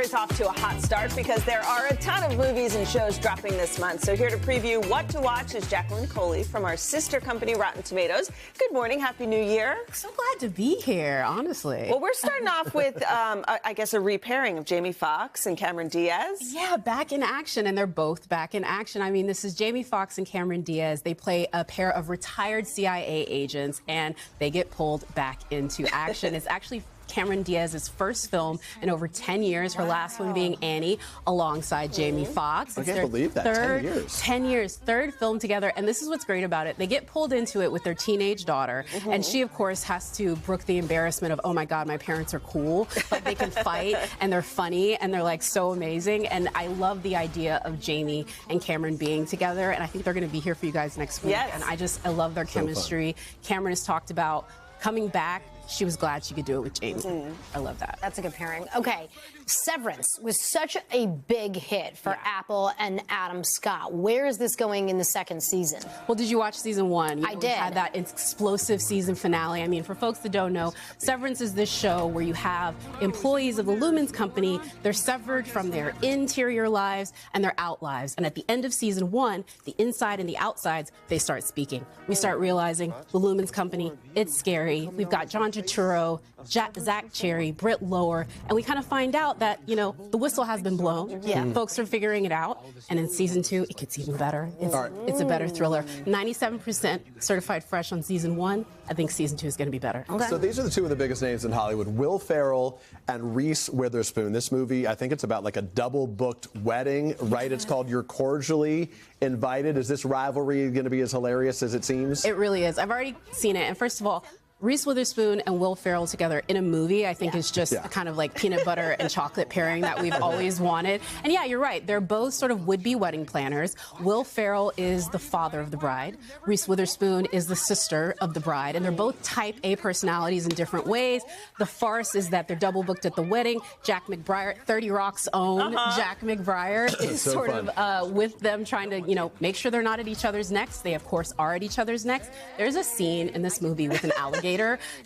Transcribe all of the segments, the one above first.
year is off to a hot start because there are a ton of movies and shows dropping this month. So here to preview what to watch is Jacqueline Coley from our sister company, Rotten Tomatoes. Good morning. Happy New Year. So glad to be here, honestly. Well, we're starting off with, I guess, a repairing of Jamie Foxx and Cameron Diaz. Yeah, back in action, and they're both back in action. I mean, this is Jamie Foxx and Cameron Diaz. They play a pair of retired CIA agents, and they get pulled back into action. It's actually Cameron Diaz's first film in over 10 years, her last one being Annie, alongside Jamie Foxx. I can't believe that, 10 years. 10 years, third film together, and this is what's great about it. They get pulled into it with their teenage daughter, and she, of course, has to brook the embarrassment of, oh my God, my parents are cool, like they can fight, and they're funny, and they're like so amazing, and I love the idea of Jamie and Cameron being together, and I think they're going to be here for you guys next week, and I love their chemistry. Cameron has talked about coming back. She was glad she could do it with Jamie. I love that. That's a good pairing. Okay, Severance was such a big hit for Apple and Adam Scott. Where is this going in the second season? Well, did you watch season one? I did. We had that explosive season finale. I mean, for folks that don't know, Severance is this show where you have employees of the Lumens company. They're severed from their interior lives and their out lives. And at the end of season one, the inside and the outsides, they start speaking. We start realizing the Lumens company, it's scary. We've got John Turturro, Zach Cherry, Britt Lower, and we kind of find out that, you know, the whistle has been blown. Folks are figuring it out. And in season two, it gets even better. It's a better thriller. 97% certified fresh on season one. I think season two is going to be better. Okay. So these are the two of the biggest names in Hollywood, Will Ferrell and Reese Witherspoon. This movie, I think it's about like a double-booked wedding, right? It's called You're Cordially Invited. Is this rivalry going to be as hilarious as it seems? It really is. I've already seen it. And first of all, Reese Witherspoon and Will Ferrell together in a movie, I think is just a kind of like peanut butter and chocolate pairing that we've always wanted. And yeah, you're right. They're both sort of would-be wedding planners. Will Ferrell is the father of the bride. Reese Witherspoon is the sister of the bride. And they're both type A personalities in different ways. The farce is that they're double booked at the wedding. Jack McBrayer, 30 Rock's own Jack McBrayer is so sort of with them trying to, you know, make sure they're not at each other's necks. They, of course, are at each other's necks. There's a scene in this movie with an alligator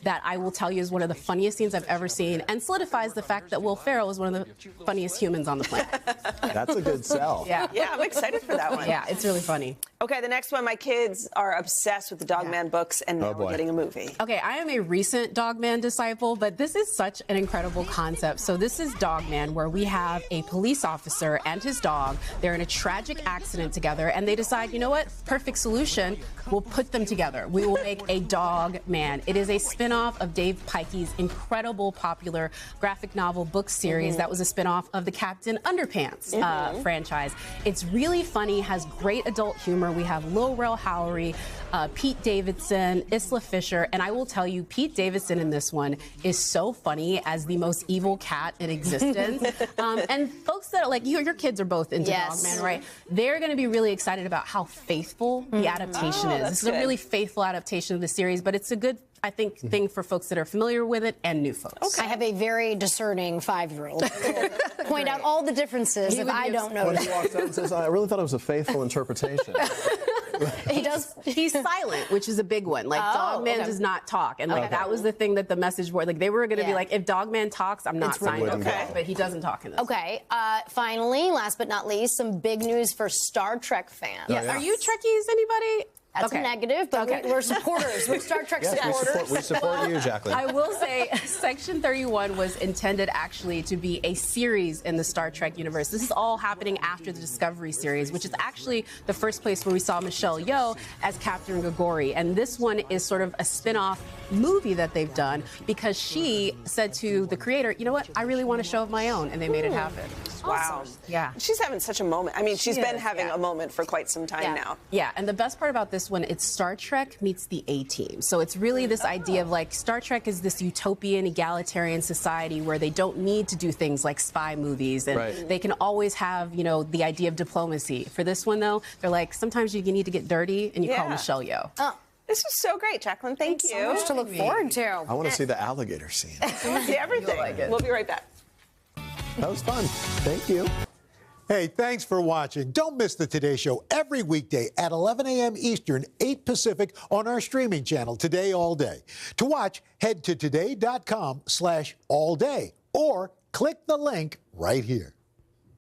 that I will tell you is one of the funniest scenes I've ever seen and solidifies the fact that Will Ferrell is one of the funniest humans on the planet. That's a good sell. Yeah, I'm excited for that one. Yeah, it's really funny. Okay, the next one, my kids are obsessed with the Dog Man books, and now we're getting a movie. Okay, I am a recent Dog Man disciple, but this is such an incredible concept. So this is Dog Man, where we have a police officer and his dog. They're in a tragic accident together, and they decide, you know what, perfect solution, we'll put them together. We will make a Dog Man. It is a spin-off of Dave Pikey's incredible popular graphic novel book series that was a spin-off of the Captain Underpants franchise. It's really funny, has great adult humor. We have Lil Rel Howery, Pete Davidson, Isla Fisher, and I will tell you, Pete Davidson in this one is so funny as the most evil cat in existence. And folks that are like, your kids are both into Dog Man, right? They're going to be really excited about how faithful the adaptation is. This is a really faithful adaptation of the series, but it's a good, I think, thing for folks that are familiar with it and new folks. I have a very discerning 5-year-old. Point out all the differences if I don't know. When he walks out and says, I really thought it was a faithful interpretation. He does. He's silent, which is a big one. Like, Dog Man does not talk. And, like, that was the thing that the message was. Like, they were going to be like, if Dog Man talks, I'm not signed up. But he doesn't talk in this. Okay. Finally, last but not least, some big news for Star Trek fans. Are you Trekkies, anybody? That's a negative, but we're supporters. We're Star Trek supporters. We support you, Jacqueline. I will say Section 31 was intended actually to be a series in the Star Trek universe. This is all happening after the Discovery series, which is actually the first place where we saw Michelle Yeoh as Captain Grigori. And this one is sort of a spin-off movie that they've done because she said to the creator, you know what, I really want a show of my own, and they made it happen. Wow. Yeah. She's having such a moment. I mean, she's been having a moment for quite some time now. Yeah, and the best part about this one, it's Star Trek meets the A-Team. So it's really this idea of, like, Star Trek is this utopian, egalitarian society where they don't need to do things like spy movies, and they can always have, you know, the idea of diplomacy. For this one, though, they're like, sometimes you need to get dirty, and you call Michelle Yeoh. This was so great, Jacqueline. Thank you. So much to look forward to. I want to see the alligator scene. See everything. We'll be right back. That was fun. Thank you. Hey, thanks for watching. Don't miss the Today Show every weekday at 11 a.m. Eastern, 8 Pacific on our streaming channel, Today All Day. To watch, head to today.com/allday or Click the link right here.